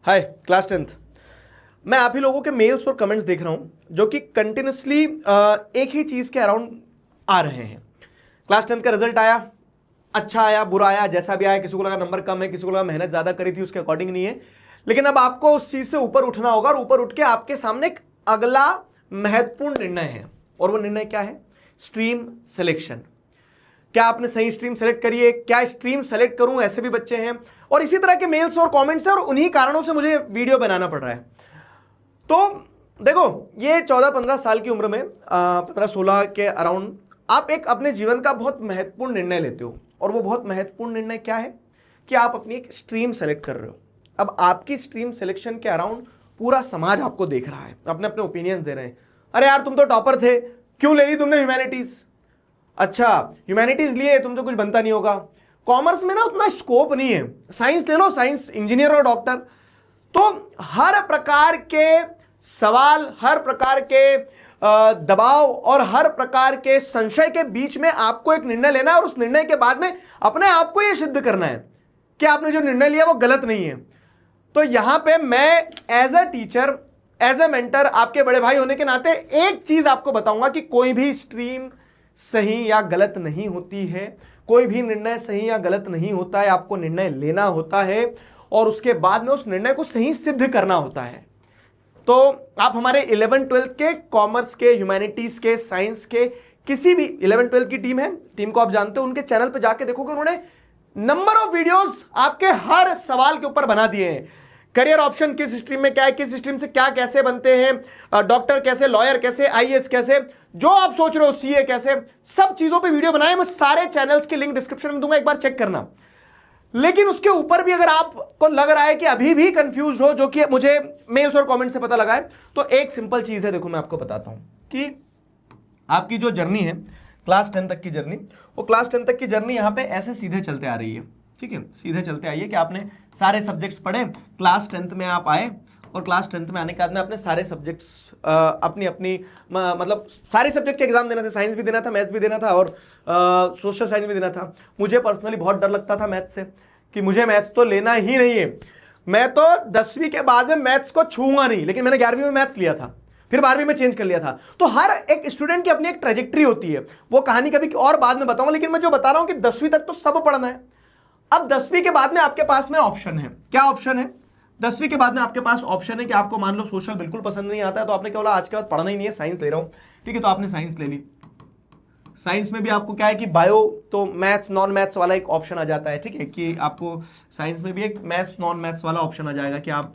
हाय class 10th। मैं आप ही लोगों के मेल्स और कमेंट्स देख रहा हूं जो कि कंटिन्यूसली एक ही चीज के अराउंड आ रहे हैं। क्लास 10th का रिजल्ट आया, अच्छा आया बुरा आया, जैसा भी आया, किसी को लगा नंबर कम है, किसी को लगा मेहनत ज्यादा करी थी, उसके अकॉर्डिंग नहीं है। लेकिन अब आपको उस चीज से ऊपर उठना होगा और ऊपर उठ के आपके सामने एक अगला महत्वपूर्ण निर्णय है। और वो निर्णय क्या है? Stream selection. क्या आपने सही स्ट्रीम सेलेक्ट करी है? क्या स्ट्रीम सेलेक्ट करूं? ऐसे भी बच्चे हैं और इसी तरह के मेल्स और कमेंट्स हैं और उन्हीं कारणों से मुझे वीडियो बनाना पड़ रहा है। तो देखो, ये 14-15 साल की उम्र में 15-16 के अराउंड आप एक अपने जीवन का बहुत महत्वपूर्ण निर्णय लेते हो। और वो बहुत महत्वपूर्ण निर्णय क्या है कि आप अपनी एक स्ट्रीम सेलेक्ट कर रहे हो। अब आपकी स्ट्रीम सिलेक्शन के अराउंड पूरा समाज आपको देख रहा है, अपने अपने ओपिनियंस दे रहे हैं। अरे यार, तुम तो टॉपर थे, क्यों ले ली तुमने ह्यूमैनिटीज? अच्छा, ह्यूमैनिटीज लिए तुमसे कुछ बनता नहीं होगा। कॉमर्स में ना उतना स्कोप नहीं है, साइंस ले लो, साइंस इंजीनियर और डॉक्टर। तो हर प्रकार के सवाल, हर प्रकार के दबाव और हर प्रकार के संशय के बीच में आपको एक निर्णय लेना है और उस निर्णय के बाद में अपने आप को यह सिद्ध करना है कि आपने जो निर्णय लिया वो गलत नहीं है। तो यहां पे मैं as a teacher, as a mentor, आपके बड़े भाई होने के नाते एक चीज आपको बताऊंगा कि कोई भी स्ट्रीम सही या गलत नहीं होती है, कोई भी निर्णय सही या गलत नहीं होता है। आपको निर्णय लेना होता है और उसके बाद में उस निर्णय को सही सिद्ध करना होता है। तो आप हमारे 11-12 के, कॉमर्स के, ह्यूमैनिटीज के, साइंस के, किसी भी 11-12 की टीम है, टीम को आप जानते हो, उनके चैनल पे जाके देखोगे उन्होंने नंबर ऑफ वीडियोस आपके हर सवाल के ऊपर बना दिए हैं। करियर ऑप्शन किस स्ट्रीम में क्या है, किस स्ट्रीम से क्या कैसे बनते हैं, डॉक्टर कैसे, लॉयर कैसे, आईएएस कैसे, जो आप सोच रहे हो सीए कैसे, सब चीजों पे वीडियो बनाए। मैं सारे चैनल्स के लिंक डिस्क्रिप्शन में दूंगा, एक बार चेक करना। लेकिन उसके ऊपर भी अगर आपको लग रहा है कि अभी भी कंफ्यूज हो, जो कि मुझे मेल्स और कमेंट से पता लगा है, तो एक सिंपल चीज है, देखो मैं आपको बताता हूं कि आपकी जो जर्नी है क्लास 10 तक की जर्नी, वो क्लास 10 तक की जर्नी यहां पे ऐसे सीधे चलते आ रही है। ठीक है, सीधे चलते आइए कि आपने सारे सब्जेक्ट्स पढ़े, क्लास 10th में आप आए और क्लास 10th में आने के बाद में आपने सारे सब्जेक्ट्स अपनी अपनी मतलब सारे सब्जेक्ट के एग्जाम देना था। साइंस भी देना था, मैथ्स भी देना था और सोशल साइंस भी देना था। मुझे पर्सनली बहुत डर लगता था मैथ्स से कि मुझे मैथ्स तो लेना ही नहीं है, मैं तो 10वीं के बाद में मैथ्स को छूंगा नहीं। लेकिन मैंने 11वीं में मैथ्स लिया था, फिर 12वीं में चेंज कर लिया था। तो हर एक स्टूडेंट की अपनी एक ट्रेजेक्ट्री होती है, वो कहानी कभी और बाद में बताऊंगा। लेकिन मैं जो बता रहा हूं कि 10वीं तक तो सब पढ़ना है। अब 10वीं के बाद में आपके पास में ऑप्शन है। क्या ऑप्शन है? 10वीं के बाद में आपके पास ऑप्शन है कि आपको मान लो सोशल बिल्कुल पसंद नहीं आता है, तो आपने क्या बोला, आज के बाद पढ़ना ही नहीं है, साइंस ले रहा हूं। ठीक है, तो आपने साइंस ले ली। साइंस में भी आपको क्या है कि बायो, तो मैथ्स नॉन मैथ्स वाला एक ऑप्शन आ जाता है। ठीक है, कि आपको साइंस में भी एक मैथ्स नॉन मैथ्स वाला ऑप्शन आ जाएगा कि आप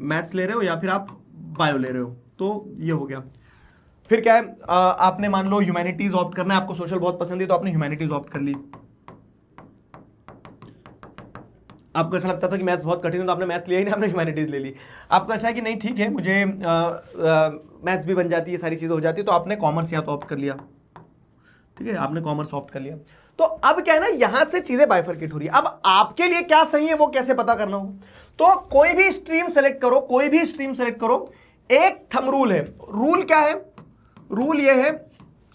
मैथ्स ले रहे हो या फिर आप बायो ले रहे हो। तो ये हो गया। फिर क्या है, आपने मान लो ह्यूमैनिटीज ऑप्ट करना है, आपको सोशल बहुत पसंद है तो आपने ह्यूमैनिटीज ऑप्ट कर ली। आपको ऐसा लगता था कि मैथ्स बहुत कठिन है तो आपने मैथ्स लिया ही नहीं, आपने ह्यूमैनिटीज ले ली। आपको ऐसा है कि नहीं ठीक है, मुझे मैथ्स भी बन जाती है, सारी चीज़ें हो जाती है, तो आपने कॉमर्स या तो ऑप्ट कर लिया। ठीक है, आपने कॉमर्स ऑप्ट कर लिया। तो अब क्या है ना, यहां से चीजें बाइफरकेट हो रही है। अब आपके लिए क्या सही है वो कैसे पता करना हो, तो कोई भी स्ट्रीम सेलेक्ट करो, कोई भी स्ट्रीम सेलेक्ट करो, एक थंब रूल है। रूल क्या है? रूल ये है,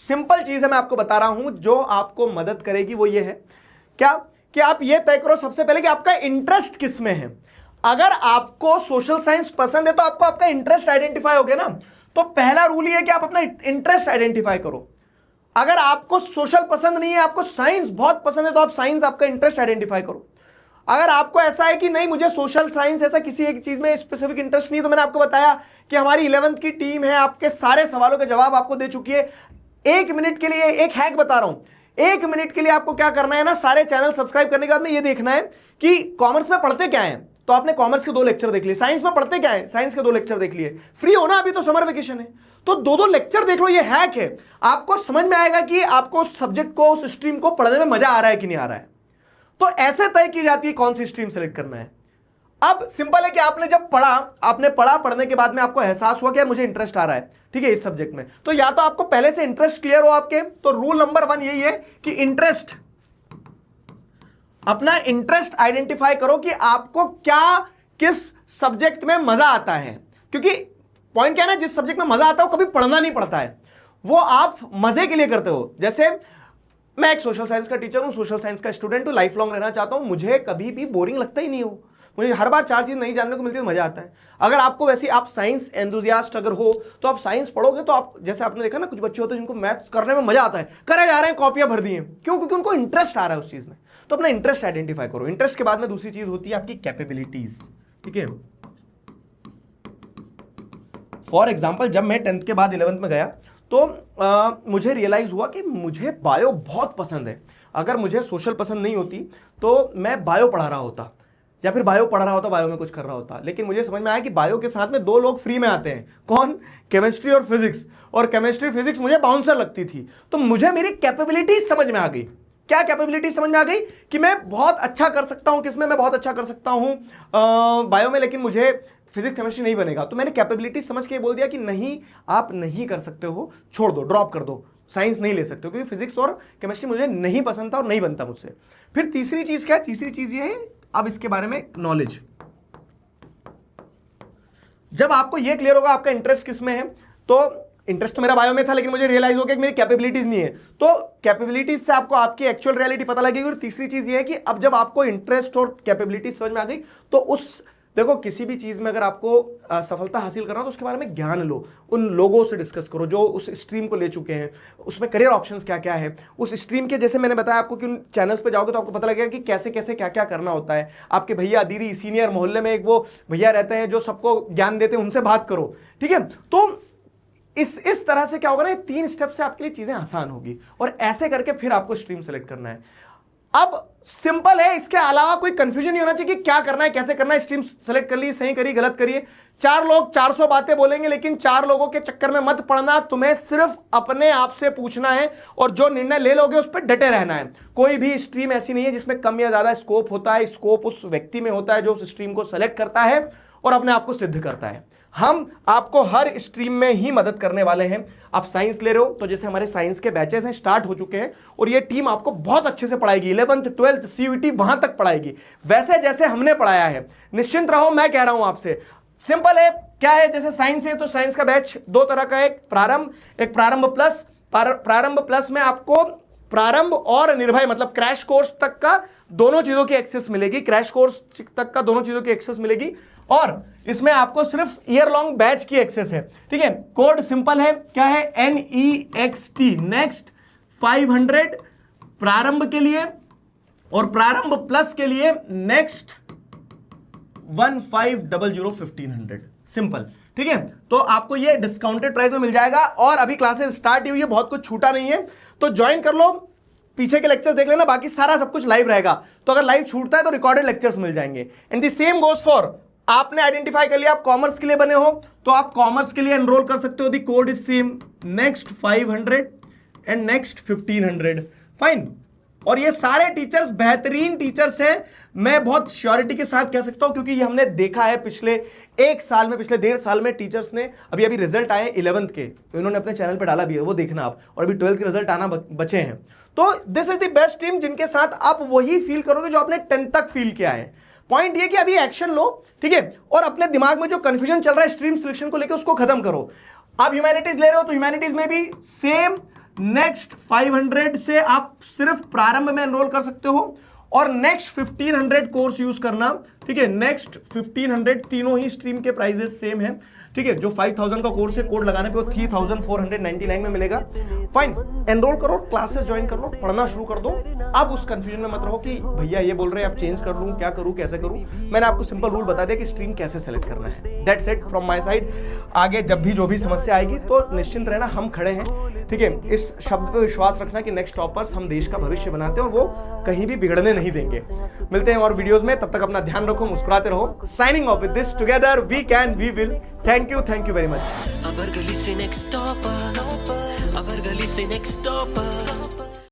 सिंपल चीज है, मैं आपको बता रहा हूं, जो आपको मदद करेगी वो ये है क्या कि आप ये तय करो सबसे पहले कि आपका इंटरेस्ट किस में है। अगर आपको सोशल साइंस पसंद है तो आपको आपका इंटरेस्ट आइडेंटिफाई हो गया ना। तो पहला रूल ये है कि आप अपना इंटरेस्ट आइडेंटिफाई करो। अगर आपको सोशल पसंद नहीं है, आपको साइंस बहुत पसंद है, तो आप साइंस, आपका इंटरेस्ट आइडेंटिफाई करो। अगर आपको ऐसा है कि नहीं, मुझे सोशल साइंस ऐसा किसी एक चीज में स्पेसिफिक इंटरेस्ट नहीं, तो मैंने आपको बताया कि हमारी 11th की टीम है, आपके सारे सवालों के जवाब आपको दे चुकी है। 1 मिनट के लिए एक हैक बता रहा हूं, 1 मिनट के लिए आपको क्या करना है ना, सारे चैनल सब्सक्राइब करने के बाद में ये देखना है कि कॉमर्स में पढ़ते क्या है। तो आपने कॉमर्स के 2 लेक्चर देख लिए, साइंस में पढ़ते क्या है, साइंस के 2 लेक्चर देख लिए। फ्री हो ना, अभी तो समर वेकेशन है, तो 2-2 लेक्चर देख लो। ये हैक है, आपको समझ में आएगा कि आपको उस सब्जेक्ट को, उस स्ट्रीम को पढ़ने में मजा आ रहा है कि नहीं आ रहा है। तो ऐसे तय की जाती है कौन सी स्ट्रीम सेलेक्ट करना है। अब सिंपल है कि आपने जब पढ़ा, आपने पढ़ा, पढ़ने के बाद में आपको एहसास हुआ कि यार मुझे इंटरेस्ट आ रहा है, ठीक है, इस सब्जेक्ट में, तो या तो आपको पहले से इंटरेस्ट क्लियर हो आपके, तो रूल नंबर 1 यही है कि इंटरेस्ट, अपना इंटरेस्ट आइडेंटिफाई करो कि आपको क्या, किस सब्जेक्ट में मजा आता है। क्योंकि पॉइंट क्या है ना, जिस सब्जेक्ट में मजा आता है वो कभी पढ़ना नहीं पड़ता है, वो आप मजे के लिए करते हो। जैसे मैं एक सोशल साइंस का टीचर हूं, सोशल साइंस का स्टूडेंट हूं, लाइफ लॉन्ग रहना चाहता हूं, मुझे कभी भी बोरिंग लगता ही नहीं हो। मुझे हर बार 4 चीज़ नहीं जानने को मिलती है तो मजा आता है। अगर आपको वैसे आप साइंस एंथुसियास्ट अगर हो तो आप साइंस पढ़ोगे तो आप, जैसे आपने देखा ना कुछ बच्चे होते हैं जिनको मैथ्स करने में मजा आता है, करे जा रहे हैं, कॉपियां भर दी हैं, क्यों? क्योंकि उनको इंटरेस्ट आ रहा है उस चीज़ में। तो अपना इंटरेस्ट आइडेंटिफाई करो। इंटरेस्ट के बाद में दूसरी चीज़ होती है आपकी कैपेबिलिटीज, ठीक है। फॉर एग्जाम्पल जब मैं 10th के बाद 11th में गया तो मुझे रियलाइज हुआ कि मुझे बायो बहुत पसंद है। अगर मुझे सोशल पसंद नहीं होती तो मैं बायो पढ़ा रहा होता, या फिर बायो पढ़ रहा होता, बायो में कुछ कर रहा होता। लेकिन मुझे समझ में आया कि बायो के साथ में 2 लोग फ्री में आते हैं, कौन? केमिस्ट्री और फिजिक्स। और केमिस्ट्री फिजिक्स मुझे बाउंसर लगती थी। तो मुझे मेरी कैपेबिलिटीज समझ में आ गई। क्या कैपेबिलिटी समझ में आ गई? कि मैं बहुत अच्छा कर सकता हूं। किसमें? मैं बहुत अच्छा कर सकता हूं बायो में, लेकिन मुझे फिजिक्स केमिस्ट्री नहीं बनेगा। तो मैंने कैपेबिलिटी समझ के बोल दिया कि नहीं, आप नहीं कर सकते हो, छोड़ दो, ड्रॉप कर दो, साइंस नहीं ले सकते हो, क्योंकि फिजिक्स और केमिस्ट्री मुझे नहीं पसंद था और नहीं बनता मुझसे। फिर तीसरी चीज क्या है? तीसरी चीज ये है, अब इसके बारे में नॉलेज। जब आपको ये क्लियर होगा आपका इंटरेस्ट किस में है, तो इंटरेस्ट तो मेरा बायो में था, लेकिन मुझे रियलाइज हो गया कि मेरी कैपेबिलिटीज नहीं है। तो कैपेबिलिटीज से आपको आपकी एक्चुअल रियलिटी पता लगेगी। और तीसरी चीज ये है कि अब जब आपको इंटरेस्ट और कैपेबिलिटीज समझ में आ गई तो उस, देखो किसी भी चीज में अगर आपको सफलता हासिल करना हो तो उसके बारे में ज्ञान लो, उन लोगों से डिस्कस करो जो उस स्ट्रीम को ले चुके हैं, उसमें करियर ऑप्शंस क्या क्या है उस स्ट्रीम के। जैसे मैंने बताया आपको कि उन चैनल्स पे जाओगे तो आपको पता लगेगा कि कैसे कैसे क्या क्या करना होता है। आपके भैया दीदी सीनियर मोहल्ले में एक वो भैया रहते हैं जो सबको ज्ञान देते हैं, उनसे बात करो, ठीक है। तो इस तरह से क्या होगा ना, 3 स्टेप से आपके लिए चीजें आसान होगी और ऐसे करके फिर आपको स्ट्रीम सेलेक्ट करना है। अब सिंपल है, इसके अलावा कोई कंफ्यूजन नहीं होना चाहिए कि क्या करना है, कैसे करना है। स्ट्रीम सेलेक्ट कर ली, सही करी, गलत करिए। 4 लोग 400 बातें बोलेंगे, लेकिन 4 लोगों के चक्कर में मत पड़ना। तुम्हें सिर्फ अपने आप से पूछना है और जो निर्णय ले लोगे उस पर डटे रहना है। कोई भी स्ट्रीम ऐसी नहीं है जिसमें कम या ज्यादा स्कोप होता है। स्कोप उस व्यक्ति में होता है जो उस स्ट्रीम को सेलेक्ट करता है और अपने आप को सिद्ध करता है। हम आपको हर स्ट्रीम में ही मदद करने वाले हैं। आप साइंस ले रहे हो तो जैसे हमारे साइंस के बैचेस हैं, स्टार्ट हो चुके हैं और ये टीम आपको बहुत अच्छे से पढ़ाएगी। 11th 12th CUET वहां तक पढ़ाएगी, वैसे जैसे हमने पढ़ाया है। निश्चिंत रहो, मैं कह रहा हूं आपसे। सिंपल है, क्या है, जैसे साइंस है तो साइंस का बैच 2 तरह का, एक प्रारंभ प्लस। प्रारंभ प्लस में आपको प्रारंभ और निर्भय मतलब क्रैश कोर्स तक का दोनों चीजों की एक्सेस मिलेगी। क्रैश कोर्स तक का दोनों चीजों की एक्सेस मिलेगी और इसमें आपको सिर्फ ईयर लॉन्ग बैच की एक्सेस है, ठीक है। कोड सिंपल है, क्या है? NEXT, नेक्स्ट 500 प्रारंभ के लिए और प्रारंभ प्लस के लिए नेक्स्ट 1500 सिंपल, ठीक है। तो आपको ये डिस्काउंटेड प्राइस में मिल जाएगा और अभी क्लासेस स्टार्ट ही हुई है, बहुत कुछ छूटा नहीं है, तो ज्वाइन कर लो। पीछे के लेक्चर देख लेना, बाकी सारा सब कुछ लाइव रहेगा। तो अगर लाइव छूटता है तो रिकॉर्डेड लेक्चर्स मिल जाएंगे। And the same goes for, आपने आइडेंटिफाई कर लिया आप कॉमर्स के लिए बने हो तो आप कॉमर्स के लिए एनरोल कर सकते हो। दी code is same, next 500 and next 1500, fine. और ये सारे टीचर्स बेहतरीन टीचर्स हैं, मैं बहुत श्योरिटी के साथ कह सकता हूं, क्योंकि ये हमने देखा है पिछले 1 साल में, पिछले 1.5 साल में टीचर्स ने अभी रिजल्ट आए 11th के, तो इन्होंने अपने चैनल पे डाला भी है, वो देखना आप। और अभी 12th के रिजल्ट आना बचे हैं। तो this is the best team जिनके साथ आप वही फील करोगे जो आपने 10th तक फील किया है। पॉइंट ये कि अभी एक्शन लो, ठीक है, और अपने दिमाग में जो कंफ्यूजन चल रहा है स्ट्रीम सिलेक्शन को लेकर उसको खत्म करो। आप ह्यूमैनिटीज ले रहे हो तो ह्यूमैनिटीज में भी सेम, नेक्स्ट 500 से आप सिर्फ प्रारंभ में एनरोल कर सकते हो और नेक्स्ट 1500 कोर्स यूज करना, ठीक है। नेक्स्ट 1500 तीनों ही स्ट्रीम के प्राइजेस सेम है, ठीक है। जो 5000 का कोर्स है, कोड लगाने पे वो 3499 में मिलेगा। फाइन, एनरोल करो, क्लासेस ज्वाइन कर लो, पढ़ना शुरू कर दो। अब उस कंफ्यूजन में मत रहो कि भैया ये बोल रहे हैं अब चेंज कर लूं, क्या करूं, कैसे करूं। मैंने आपको सिंपल रूल बता दिया कि स्ट्रीम कैसे सेलेक्ट करना है। That's it from my side. आगे जब भी जो भी समस्या आएगी तो निश्चिंत रहना, हम खड़े हैं, ठीक है। इस शब्द पे विश्वास रखना कि नेक्स्ट टॉपर्स हम देश का भविष्य बनाते हैं और वो कहीं भी बिगड़ने नहीं देंगे। मिलते हैं और वीडियोस में, तब तक अपना ध्यान रखो, मुस्कुराते रहो। Signing off with this, together we can we will. Thank you very much. अबर गली से नेक्स्ट टॉपर, अबर गली से नेक्स्ट टॉपर।